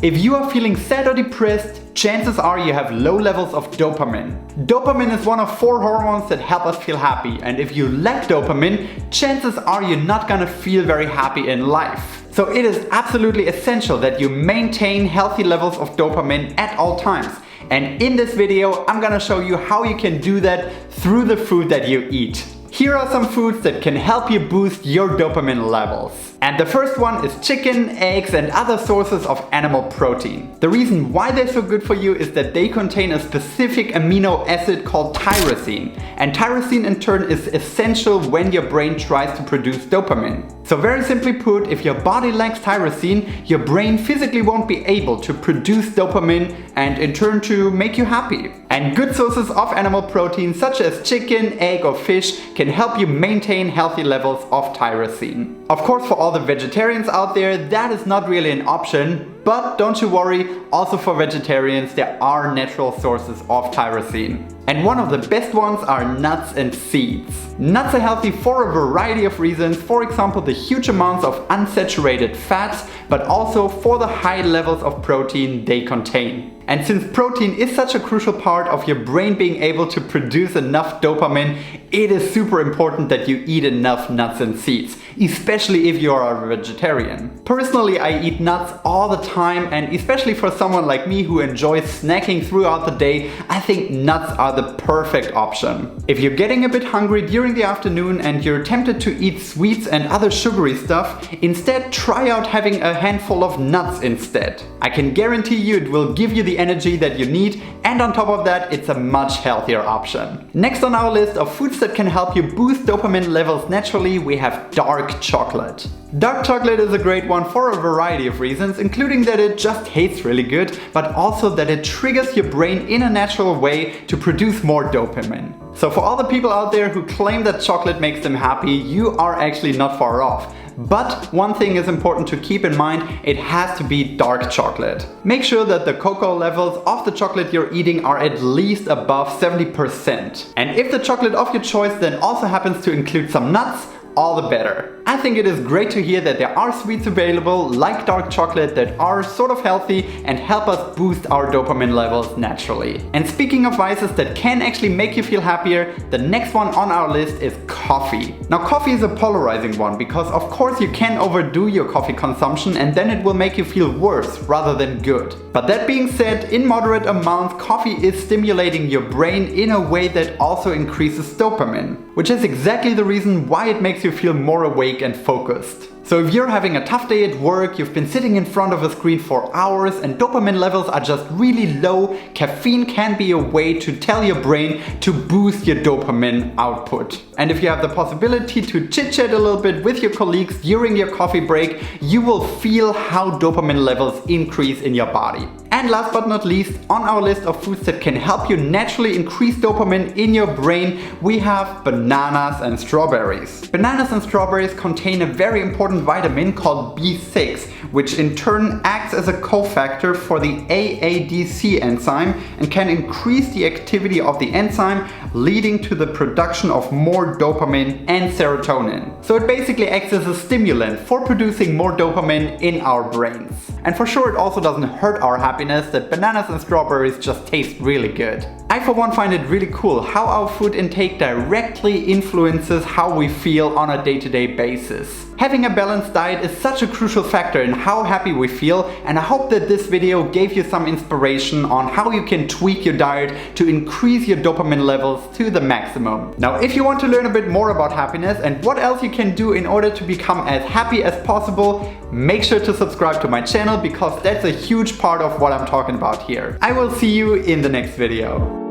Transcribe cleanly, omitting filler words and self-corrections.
If you are feeling sad or depressed, chances are you have low levels of dopamine. Dopamine is one of 4 hormones that help us feel happy, and if you lack dopamine, chances are you're not gonna feel very happy in life. So it is absolutely essential that you maintain healthy levels of dopamine at all times. And in this video, I'm gonna show you how you can do that through the food that you eat. Here are some foods that can help you boost your dopamine levels. And the first one is chicken, eggs and other sources of animal protein. The reason why they're so good for you is that they contain a specific amino acid called tyrosine. And tyrosine in turn is essential when your brain tries to produce dopamine. So very simply put, if your body lacks tyrosine, your brain physically won't be able to produce dopamine and in turn to make you happy. And good sources of animal protein such as chicken, egg or fish can help you maintain healthy levels of tyrosine. Of course, for all the vegetarians out there, that is not really an option, but don't you worry, also for vegetarians there are natural sources of tyrosine. And one of the best ones are nuts and seeds. Nuts are healthy for a variety of reasons, for example the huge amounts of unsaturated fats, but also for the high levels of protein they contain. And since protein is such a crucial part of your brain being able to produce enough dopamine, it is super important that you eat enough nuts and seeds, especially if you are a vegetarian. Personally, I eat nuts all the time, and especially for someone like me who enjoys snacking throughout the day, I think nuts are the perfect option. If you're getting a bit hungry during the afternoon and you're tempted to eat sweets and other sugary stuff, instead try out having a handful of nuts instead. I can guarantee you it will give you the energy that you need, and on top of that it's a much healthier option. Next on our list of foods that can help you boost dopamine levels naturally, we have dark chocolate. Dark chocolate is a great one for a variety of reasons, including that it just tastes really good, but also that it triggers your brain in a natural way to produce more dopamine. So for all the people out there who claim that chocolate makes them happy, you are actually not far off. But one thing is important to keep in mind, it has to be dark chocolate. Make sure that the cocoa levels of the chocolate you're eating are at least above 70%. And if the chocolate of your choice then also happens to include some nuts, all the better. I think it is great to hear that there are sweets available like dark chocolate that are sort of healthy and help us boost our dopamine levels naturally. And speaking of vices that can actually make you feel happier, the next one on our list is coffee. Now coffee is a polarizing one because of course you can overdo your coffee consumption and then it will make you feel worse rather than good. But that being said, in moderate amounts, coffee is stimulating your brain in a way that also increases dopamine, which is exactly the reason why it makes you feel more awake and focused. So if you're having a tough day at work, you've been sitting in front of a screen for hours and dopamine levels are just really low, caffeine can be a way to tell your brain to boost your dopamine output. And if you have the possibility to chit-chat a little bit with your colleagues during your coffee break, you will feel how dopamine levels increase in your body. And last but not least, on our list of foods that can help you naturally increase dopamine in your brain, we have bananas and strawberries. Bananas and strawberries contain a very important vitamin called B6, which in turn acts as a cofactor for the AADC enzyme and can increase the activity of the enzyme, leading to the production of more dopamine and serotonin. So it basically acts as a stimulant for producing more dopamine in our brains. And for sure it also doesn't hurt our happiness that bananas and strawberries just taste really good. I for one find it really cool how our food intake directly influences how we feel on a day-to-day basis. Having a balanced diet is such a crucial factor in how happy we feel, and I hope that this video gave you some inspiration on how you can tweak your diet to increase your dopamine levels to the maximum. Now if you want to learn a bit more about happiness and what else you can do in order to become as happy as possible, make sure to subscribe to my channel because that's a huge part of what I'm talking about here. I will see you in the next video.